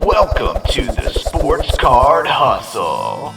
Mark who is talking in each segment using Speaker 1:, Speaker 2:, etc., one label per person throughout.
Speaker 1: Welcome to the Sports Card Hustle.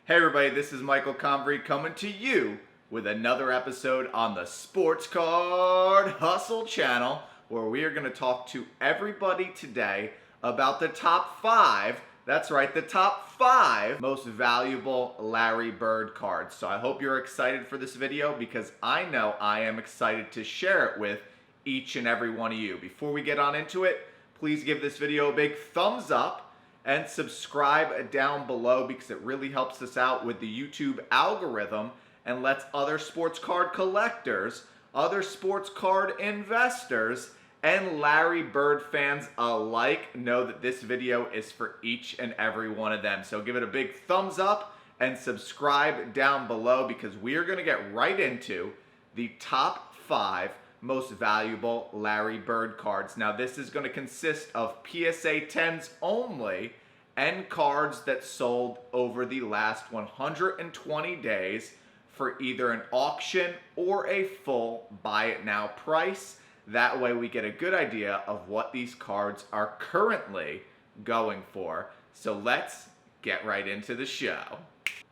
Speaker 2: Hey everybody, this is Michael Convery coming to you with another episode on the Sports Card Hustle channel, where we are going to talk to everybody today about the top 5, that's right, the top 5 most valuable Larry Bird cards. So I hope you're excited for this video because I know I am excited to share it with each and every one of you. Before we get on into it, please give this video a big thumbs up and subscribe down below because it really helps us out with the YouTube algorithm and lets other sports card collectors, other sports card investors, and Larry Bird fans alike know that this video is for each and every one of them. So give it a big thumbs up and subscribe down below because we are going to get right into the top 5 most valuable Larry Bird cards. Now this is going to consist of PSA 10s only and cards that sold over the last 120 days for either an auction or a full buy it now price. That way we get a good idea of what these cards are currently going for. So let's get right into the show.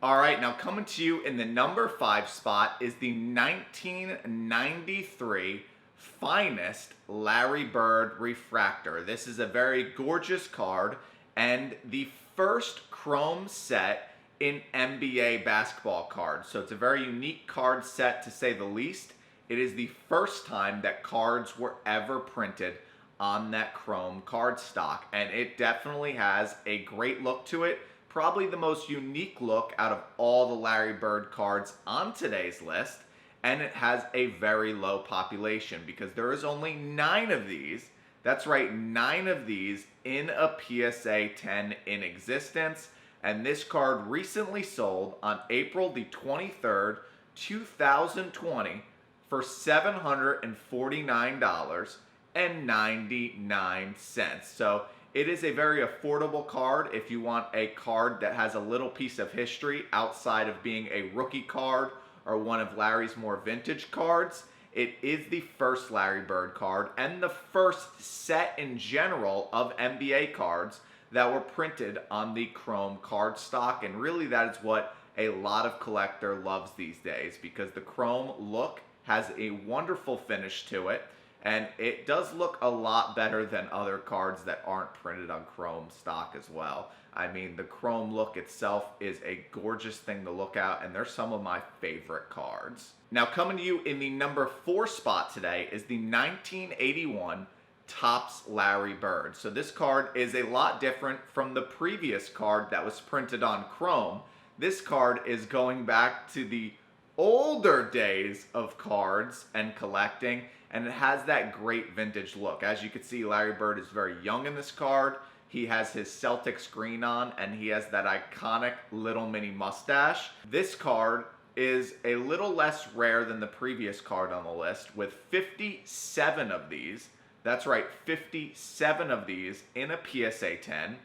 Speaker 2: Alright, now coming to you in the number 5 spot is the 1993 Finest Larry Bird Refractor. This is a very gorgeous card and the first chrome set in NBA basketball cards. So it's a very unique card set to say the least. It is the first time that cards were ever printed on that chrome cardstock, and it definitely has a great look to it. Probably the most unique look out of all the Larry Bird cards on today's list, and it has a very low population because there is only 9 of these. That's right, 9 of these in a PSA 10 in existence, and this card recently sold on April the 23rd, 2020 for $749.99. So it is a very affordable card if you want a card that has a little piece of history outside of being a rookie card or one of Larry's more vintage cards. It is the first Larry Bird card and the first set in general of NBA cards that were printed on the chrome cardstock, and really that is what a lot of collector loves these days because the chrome look has a wonderful finish to it, and it does look a lot better than other cards that aren't printed on chrome stock as well. I mean, the chrome look itself is a gorgeous thing to look at, and they're some of my favorite cards. Now coming to you in the number 4 spot today is the 1981 Topps Larry Bird. So this card is a lot different from the previous card that was printed on chrome. This card is going back to the older days of cards and collecting, and it has that great vintage look. As you can see, Larry Bird is very young in this card. He has his Celtics green on, and he has that iconic little mini mustache. This card is a little less rare than the previous card on the list, with 57 of these. That's right, 57 of these in a PSA 10,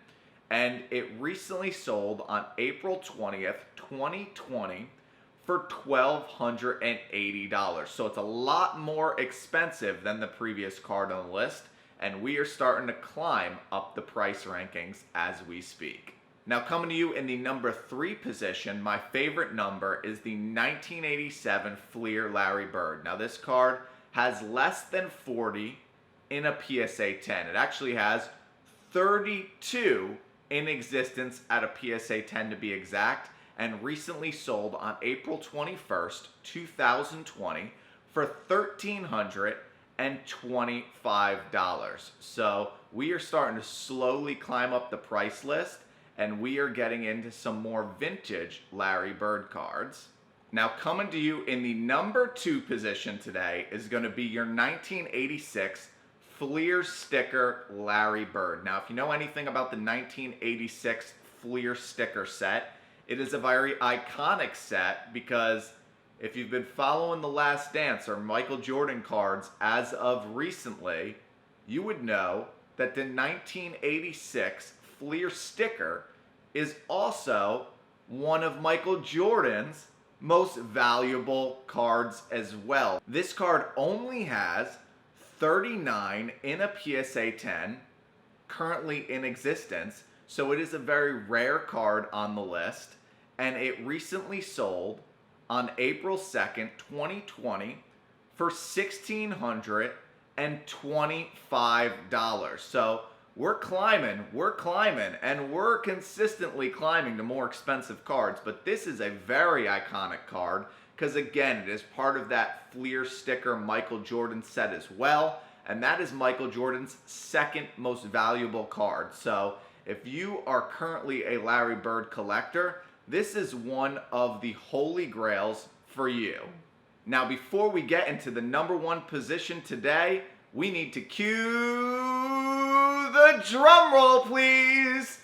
Speaker 2: and it recently sold on April 20th, 2020 for $1,280. So it's a lot more expensive than the previous card on the list, and we are starting to climb up the price rankings as we speak. Now coming to you in the number 3 position, my favorite number is the 1987 Fleer Larry Bird. Now this card has less than 40 in a PSA 10. It actually has 32 in existence at a PSA 10 to be exact, and recently sold on April 21st, 2020 for $1,325. So we are starting to slowly climb up the price list, and we are getting into some more vintage Larry Bird cards. Now coming to you in the number 2 position today is going to be your 1986 Fleer sticker Larry Bird. Now if you know anything about the 1986 Fleer sticker set, it is a very iconic set because if you've been following The Last Dance or Michael Jordan cards as of recently, you would know that the 1986 Fleer sticker is also one of Michael Jordan's most valuable cards as well. This card only has 39 in a PSA 10. currently in existence. So it is a very rare card on the list. And it recently sold on April 2nd, 2020 for $1,625. So we're climbing, and we're consistently climbing to more expensive cards. But this is a very iconic card because, again, it is part of that Fleer sticker Michael Jordan set as well. And that is Michael Jordan's second most valuable card. So if you are currently a Larry Bird collector, this is one of the holy grails for you. Now, before we get into the number one position today, we need to cue the drum roll, please.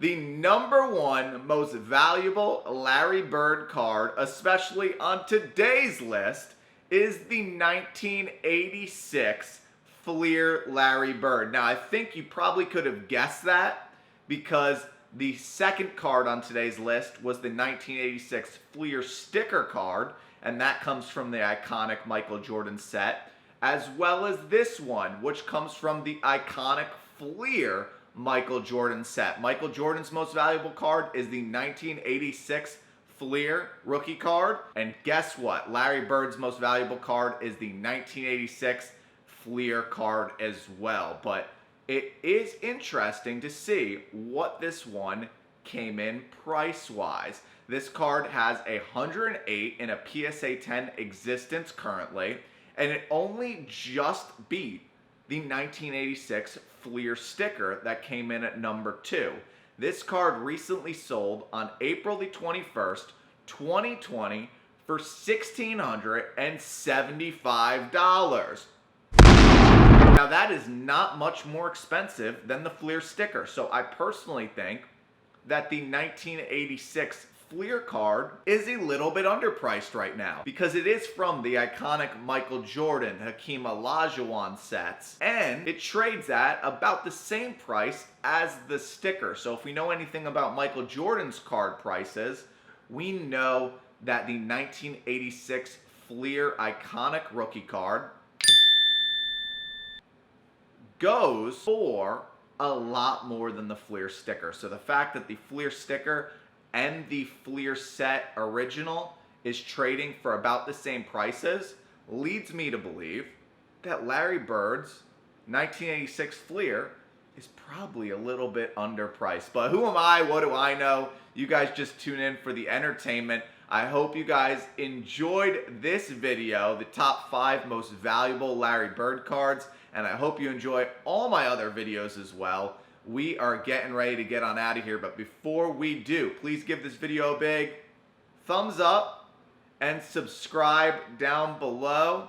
Speaker 2: The number one most valuable Larry Bird card, especially on today's list, is the 1986 Fleer Larry Bird. Now, I think you probably could have guessed that because the second card on today's list was the 1986 Fleer sticker card, and that comes from the iconic Michael Jordan set, as well as this one, which comes from the iconic Fleer Michael Jordan set. Michael Jordan's most valuable card is the 1986 Fleer rookie card, and guess what? Larry Bird's most valuable card is the 1986 Fleer card as well. But it is interesting to see what this one came in price-wise. This card has 108 in a PSA 10 existence currently, and it only just beat the 1986 Fleer sticker that came in at number 2. This card recently sold on April the 21st, 2020 for $1,675. Now that is not much more expensive than the Fleer sticker. So I personally think that the 1986 Fleer card is a little bit underpriced right now because it is from the iconic Michael Jordan Hakeem Olajuwon sets, and it trades at about the same price as the sticker. So if we know anything about Michael Jordan's card prices, we know that the 1986 Fleer iconic rookie card goes for a lot more than the Fleer sticker. So the fact that the Fleer sticker and the Fleer set original is trading for about the same prices leads me to believe that Larry Bird's 1986 Fleer is probably a little bit underpriced. But who am I? What do I know? You guys just tune in for the entertainment. I hope you guys enjoyed this video, the top 5 most valuable Larry Bird cards, and I hope you enjoy all my other videos as well. We are getting ready to get on out of here, but before we do, please give this video a big thumbs up and subscribe down below.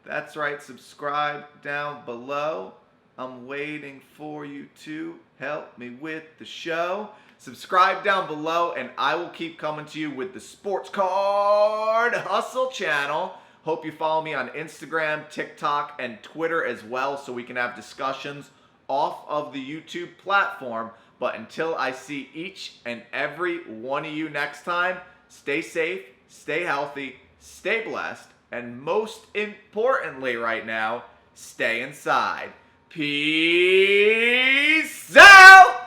Speaker 2: That's right, subscribe down below. I'm waiting for you to help me with the show. Subscribe down below, and I will keep coming to you with the Sports Card Hustle channel. Hope you follow me on Instagram, TikTok, and Twitter as well so we can have discussions off of the YouTube platform. But until I see each and every one of you next time, stay safe, stay healthy, stay blessed, and most importantly right now, stay inside. Peace out!